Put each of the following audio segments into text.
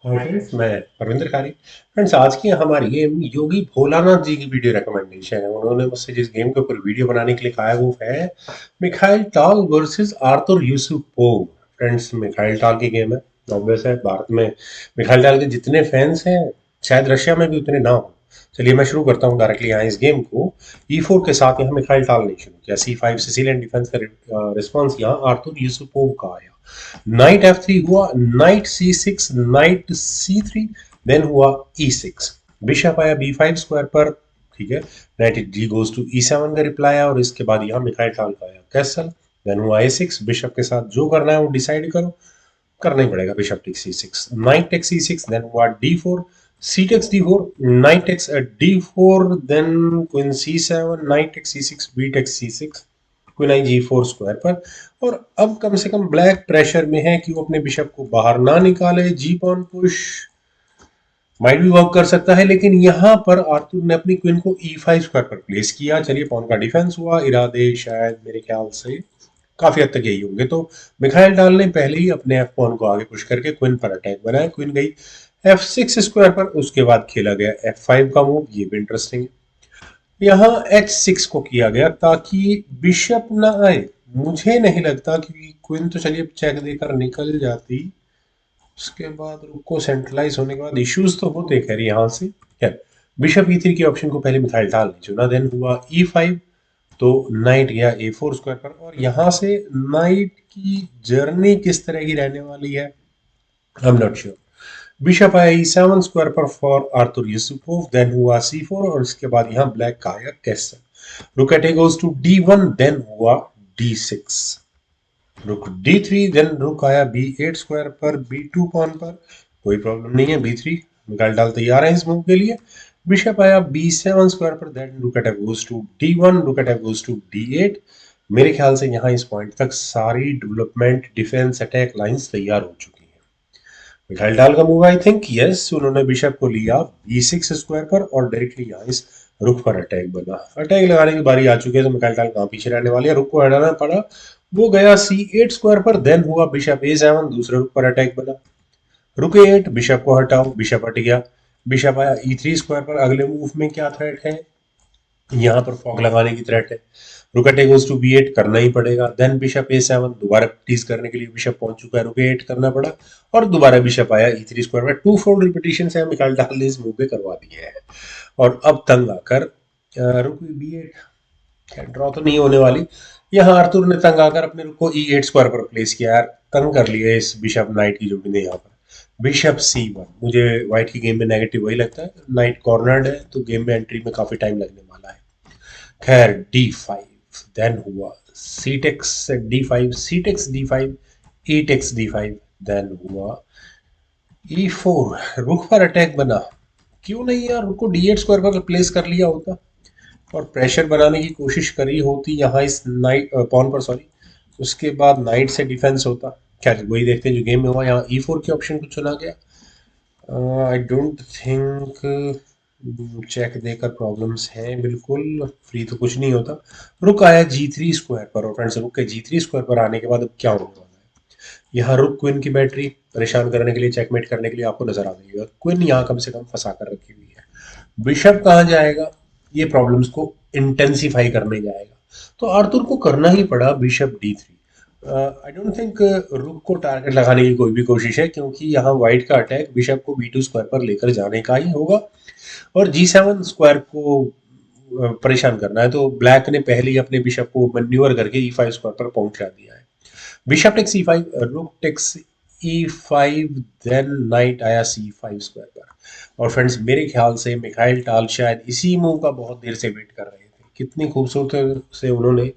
Hi friends, मैं परविंदर खारी। Friends, आज की हमारी गेम योगी भोलानाथ जी की वीडियो रिकमेंडेशन है। उन्होंने मुझसे जिस गेम के ऊपर वीडियो बनाने के लिए कहा है वो है मिखाइल टाल वर्सेस आर्थर यूसुपोव। फ्रेंड्स, मिखाइल टाल की गेम है। ऑब्वियस है, भारत में मिखाइल टाल के जितने फैंस हैं शायद रशिया में भी उतने ना हो। चलिए मैं शुरू करता हूँ डायरेक्टली यहाँ इस गेम को। E4 के साथ यहाँ मिखाइल टाल ने शुरू किया। C5 सिसिलियन डिफेंस का रिस्पॉन्स यहाँ आर्थर यूसुपोव का आया। नाइट F3 हुआ, night C6, night C3, then हुआ E6। बिशप आया B5 स्क्वायर पर। ठीक है, night ji goes to E7 का रिप्लाई आया और इसके बाद यहाँ मिखाइल टाल का आया कैसल। देन हुआ A6। बिशप के साथ जो करना है वो डिसाइड करो, करना ही पड़ेगा। Bishop takes C6, knight takes C6, then हुआ D4, C takes D4, knight takes D4, then queen C7, knight takes C6, B takes C6, queen आई G4 स्क्वायर पर। और अब कम से कम ब्लैक प्रेशर में है कि वो अपने बिशप को बाहर ना निकाले। जी पॉन पुश माइट भी वर्क कर सकता है, लेकिन यहां पर आर्थर ने अपनी क्वीन को E5 स्क्वायर पर प्लेस किया। चलिए, पॉन का डिफेंस हुआ। इरादे शायद मेरे ख्याल से काफी हद तक यही होंगे। तो मिखाइल डाल ने पहले ही अपने एफ पॉन को आगे पुश करके क्वीन पर अटैक बनाया। क्वीन गई F6 स्क्वायर पर, उसके बाद खेला गया F5 का मूव। ये भी इंटरेस्टिंग है। यहाँ H6 को किया गया ताकि बिशप ना आए। मुझे नहीं लगता कि क्वीन तो चलिए चेक देकर निकल जाती। उसके बाद रुक को सेंट्रलाइज होने के बाद इश्यूज तो होते खैर यहाँ से। खैर, बिशप E3 के ऑप्शन को पहले मिखाइल टाल ने चुना। देन हुआ E5, तो नाइट गया A4 स्क्वायर पर। और यहाँ से नाइट की जर्नी किस तरह की रहने वाली है I am not sure. Bishop आया E7 स्क्वायर पर फॉर आर्थर यूसुपोव। देन हुआ C4 और इसके बाद यहाँ ब्लैक का आया कैसल। रुक eight goes to D1, then हुआ D6, रुक D3, देन रुक आया B8 स्क्वायर पर, B2 पॉन पर। कोई प्रॉब्लम नहीं है, B3 निकाल डाल तैयार है इस मूव के लिए। बिशप आया B7 स्क्वायर पर, देन रुक एट गोज टू D1, रुक एट गोज टू D8। मेरे ख्याल से यहाँ इस पॉइंट तक सारी डेवलपमेंट डिफेंस अटैक लाइंस तैयार हो चुकी हैं। मिखाइल डाल का मूव आई थिंक यस, उन्होंने बिशप को लिया B6 स्क्वायर पर और डायरेक्टली यहाँ इस रुक पर अटैक बना। अटैक लगाने की बारी आ चुकी है, तो मिखाइल डाल कहाँ पीछे रहने वाले हैं। रुक को हटाना पड़ा। वो गया C8 स्क्वायर पर, देन हुआ बिशप A7, दूसरे रुक पर अटैक बना। रुक A8, बिशप को हटाओ, बिशप हट गया। बिशप आया E3 स्क्वायर पर। अगले मूव में क्या थ्रेट है, यहाँ पर फॉक लगाने की थ्रेट है। रुक गोज टू B8 करना ही पड़ेगा। देन बिशप A7, दोबारा टीज करने के लिए बिशप पहुंच चुका है, रुक A8 करना पड़ा। और दोबारा बिशप आया E3 स्क्वायर में। 2 फोल्ड रिपीटिशन से मिखाइल डाल ने इस मूव पे करवा दिए हैं। और अब तंग आकर रुक B8, ड्रॉ तो नहीं होने वाली। यहाँ आर्तुर ने तंग आकर अपने रुक को E8 स्क्वायर पर प्लेस किया यार। तंग कर लिया इस बिशप नाइट की जोड़ी ने यहाँ पर। बिशप C1, मुझे व्हाइट की गेम में नेगेटिव वही लगता है। नाइट कॉर्नर्ड है तो गेम में एंट्री में काफी टाइम लगने वाला है। खैर D5, देन हुआ C takes D5, C takes D5, E takes D5, then हुआ E4। रुक पर अटैक बना। क्यों नहीं यार, रुक को D8 स्क्वायर पर प्लेस कर लिया होता और प्रेशर बनाने की कोशिश करी होती यहाँ इस नाइट पॉन पर, सॉरी। उसके बाद नाइट से डिफेंस होता। क्या वही देखते हैं जो गेम में हुआ। यहाँ E4 के ऑप्शन को चुना गया। आई डोंट थिंक चेक देकर प्रॉब्लम्स हैं, बिल्कुल फ्री तो कुछ नहीं होता। रुक आया G3 स्क्वायर पर और फ्रेंड्स, रुक के G3 स्क्वायर पर आने के बाद अब क्या होने वाला है। यहाँ रुक क्वीन की बैटरी परेशान करने के लिए, चेकमेट करने के लिए आपको नजर आ जाएगा। क्वीन यहाँ कम से कम फंसा कर रखी हुई है। बिशप कहाँ जाएगा, ये प्रॉब्लम्स को इंटेंसिफाई करने जाएगा। तो आर्थर को करना ही पड़ा bishop D3। I don't think रुक को टारगेट लगाने की कोई भी कोशिश है, क्योंकि यहाँ व्हाइट का अटैक बिशप को B2 स्क्वायर पर लेकर जाने का ही होगा और G7 स्क्वायर को परेशान करना है। तो ब्लैक ने पहले ही अपने बिशप को मैन्यूवर करके E5 स्क्वायर पर पहुंचा दिया है। Bishop takes E5, rook takes E5, then night आया C5 स्क्वायर पर। और फ्रेंड्स, मेरे ख्याल से मिखाइल टाल शायद इसी मूव का बहुत देर से वेट कर रहे थे। कितनी खूबसूरत से उन्होंने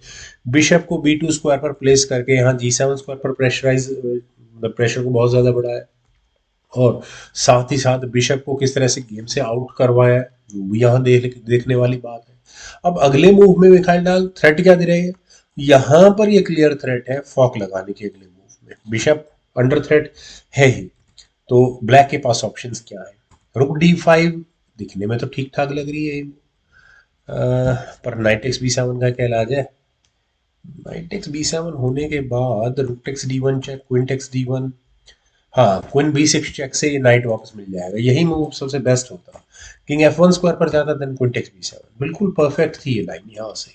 बिशप को B2 स्क्वायर पर प्लेस करके यहाँ G7 स्क्वायर पर प्रेशराइज, प्रेशर को बहुत ज्यादा बढ़ाया और साथ ही साथ बिशप को किस तरह से गेम से आउट करवाया है, वो भी यहाँ देखने वाली बात है। अब अगले मूव में मिखाइल डाल थ्रेट क्या दे रहे हैं, यहाँ पर ये क्लियर थ्रेट है फॉक लगाने के अगले मूव में। बिशप अंडर थ्रेट है ही, तो ब्लैक के पास ऑप्शंस क्या है। रुक D5 दिखने में तो ठीक ठाक लग रही है, पर नाइट एक्स B7 का क्या इलाज है। नाइट एक्स B7 होने के बाद rook takes D1 check, queen takes D1, हाँ, क्वीन B6 चेक से ये नाइट वापस मिल जाएगा, यही मूव सबसे बेस्ट होता। किंग F1 स्क्वायर पर जाता, देन क्वीन टेक्स B7, बिल्कुल परफेक्ट थी ये लाइन यहाँ से।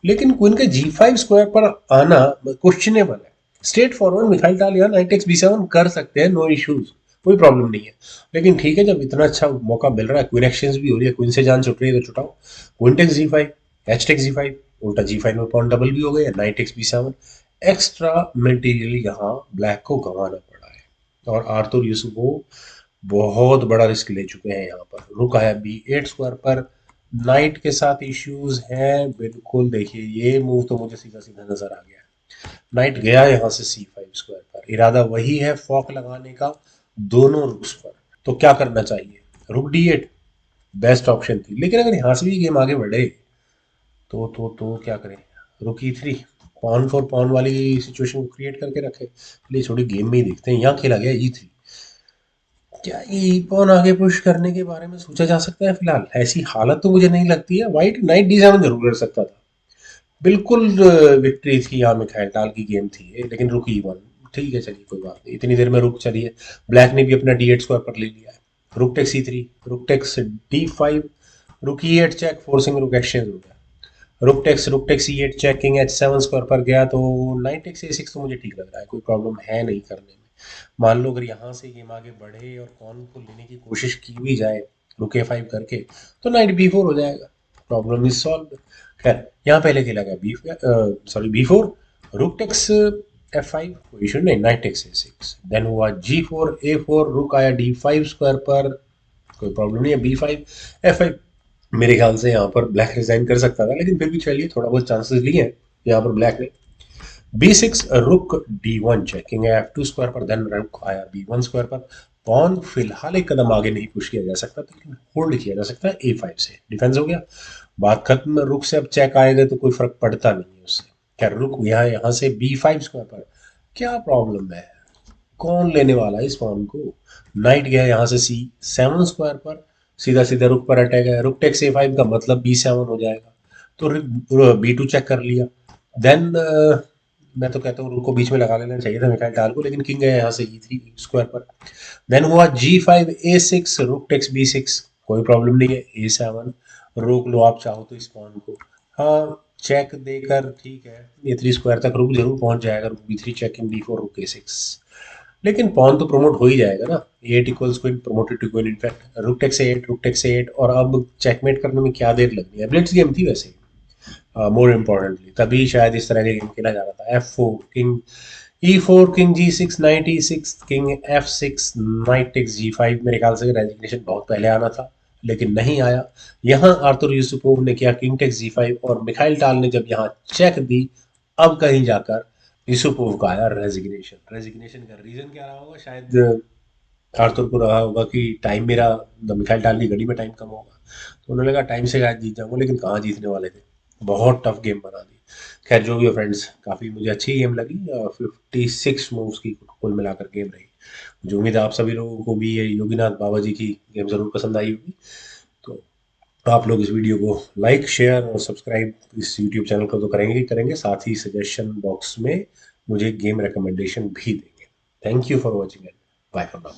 लेकिन क्वीन के G5 स्क्वायर पर आना क्वेश्चनेबल है। स्ट्रेट फॉरवर्ड मिखाइल टाल यहाँ नाइट एक्स B7 कर सकते हैं, नो इश्यूज, कोई प्रॉब्लम नहीं है। लेकिन ठीक है, जब इतना अच्छा मौका मिल रहा है, क्वीन एक्सचेंज भी हो रही है, क्वीन से जान छुट रही है, तो छुटाओ। Queen takes G5, H takes G5, उल्टा G5 में पॉइंट डबल भी हो गया, knight x B7। Extra material यहाँ ब्लैक को गंवाना पड़ा है, और आर्थर यूसुफोव बहुत बड़ा रिस्क ले चुके हैं यहाँ पर। रुक आया B8 स्क्वायर पर, नाइट के साथ इश्यूज हैं बिल्कुल। देखिए ये मूव तो मुझे सीधा सीधा नजर आ गया। नाइट गया यहाँ से C5 स्क्वायर पर, इरादा वही है फॉक लगाने का दोनों रुक्स पर। तो क्या करना चाहिए, रुक D8 बेस्ट ऑप्शन थी। लेकिन अगर यहाँ से भी गेम आगे बढ़े तो क्या करें, रुक E3, पॉन फॉर पॉन वाली सिचुएशन को क्रिएट करके रखे। चलिए छोड़ी, गेम में ही देखते हैं। यहाँ खेला गया E3, क्या ई पॉन आगे पुश करने के बारे में सोचा जा सकता है? फिलहाल ऐसी हालत तो मुझे नहीं लगती है। व्हाइट नाइट D7 जरूर कर सकता था, बिल्कुल विक्ट्री थी यहाँ। मिखाइल टाल की गेम थी ये, लेकिन रुक E1, ठीक है चलिए कोई बात नहीं। इतनी देर में रुक चलिए, ब्लैक ने भी अपना D8 स्क्वायर पर ले लिया है। Rook takes E3, rook takes D5, रुक E8 चेक, फोर्सिंग रुक एक्सचेंज हो गया। Rook takes E8 check, king H7 square पर गया, तो नाइट टेक्स A6 तो मुझे ठीक लग रहा है, कोई प्रॉब्लम है नहीं करने में। मान लो अगर यहाँ से गेम आगे बढ़े और कॉन को लेने की कोशिश की भी जाए रुक A5 करके, तो नाइट B4 हो जाएगा, प्रॉब्लम इज सॉल्व। खैर यहाँ पहले खेला गया B4, रुक टेक्स F5, कोई इशू नहीं, नाइट टेक्स A6, देन हुआ G4 A4, रुक आया D5 स्क्वायर पर, कोई प्रॉब्लम नहीं है, B5 F5। मेरे ख्याल से यहाँ पर ब्लैक रिजाइन कर सकता था, लेकिन फिर भी चलिए थोड़ा बहुत चांसेस लिए हैं यहाँ पर ब्लैक ने। B6 रुक D1 चेकिंग है F2 स्क्वायर पर, देन रुक आया B1 स्क्वायर पर। पॉन फिलहाल एक कदम आगे नहीं पुश किया जा सकता, लेकिन होल्ड किया जा सकता है A5 से, डिफेंस हो गया, बात खत्म। रुक से अब चेक आएगा तो कोई फर्क पड़ता नहीं है उससे। क्या रुक यहाँ से B5 स्क्वायर पर, क्या प्रॉब्लम है, कौन लेने वाला है इस पॉन को? नाइट गया यहाँ से C7 स्क्वायर पर, सीधा सीधा रुक पर अटैक है। रुक टेक्स A5 का मतलब B7 हो जाएगा, तो B2 चेक कर लिया। देन मैं तो कहता हूँ रुक को बीच में लगा लेना चाहिए था मिखाइल टाल को, लेकिन किंग गया यहाँ से E3 स्क्वायर पर। देन हुआ G5 A6, rook takes B6, कोई प्रॉब्लम नहीं है, A7 रोक लो आप चाहो तो इस पॉन को। हाँ, चेक देकर ठीक है, A3 स्क्वायर तक रुक जरूर पहुंच जाएगा, रुक B3 चेकिंग D4 रुक A6, लेकिन पॉन तो प्रमोट हो ही जाएगा ना। A8 equals queen, promoted to queen in fact. रुक टेक्स A8, और अब चेकमेट करने में क्या देर लगनी है, ब्लिट्स गेम थी वैसे। मोर इम्पोर्टेंटली तभी शायद इस तरह के गेम खेला जा रहा था। F4 king E4, king G6 knight E6, king F6 knight takes G5। मेरे ख्याल से रेजिग्नेशन बहुत पहले आना था, लेकिन नहीं आया। यहाँ आर्थर यूसुपोव ने किया किंग टेक्स G5, और मिखाइल टाल ने जब यहाँ चेक दी, अब कहीं जाकर यूसुपोव का आया रेजिग्नेशन। रेजिग्नेशन का रीजन क्या रहा होगा, शायद आर्थर को रहा होगा कि टाइम मेरा, मिखाइल टाल की घड़ी में टाइम कम होगा, तो उन्होंने कहा टाइम से शायद जीत जाऊंगा, लेकिन कहाँ जीतने वाले थे, बहुत टफ गेम बना दी। खैर जो भी हो फ्रेंड्स, काफ़ी मुझे अच्छी गेम लगी। 56 मूव्स की कुल मिलाकर गेम रही। मुझे उम्मीद है आप सभी लोगों को भी ये योगीनाथ बाबा जी की गेम ज़रूर पसंद आई होगी। तो आप लोग इस वीडियो को लाइक, शेयर और सब्सक्राइब इस यूट्यूब चैनल को तो करेंगे ही करेंगे, साथ ही सजेशन बॉक्स में मुझे गेम रिकमेंडेशन भी देंगे। Thank you for watching and bye for now.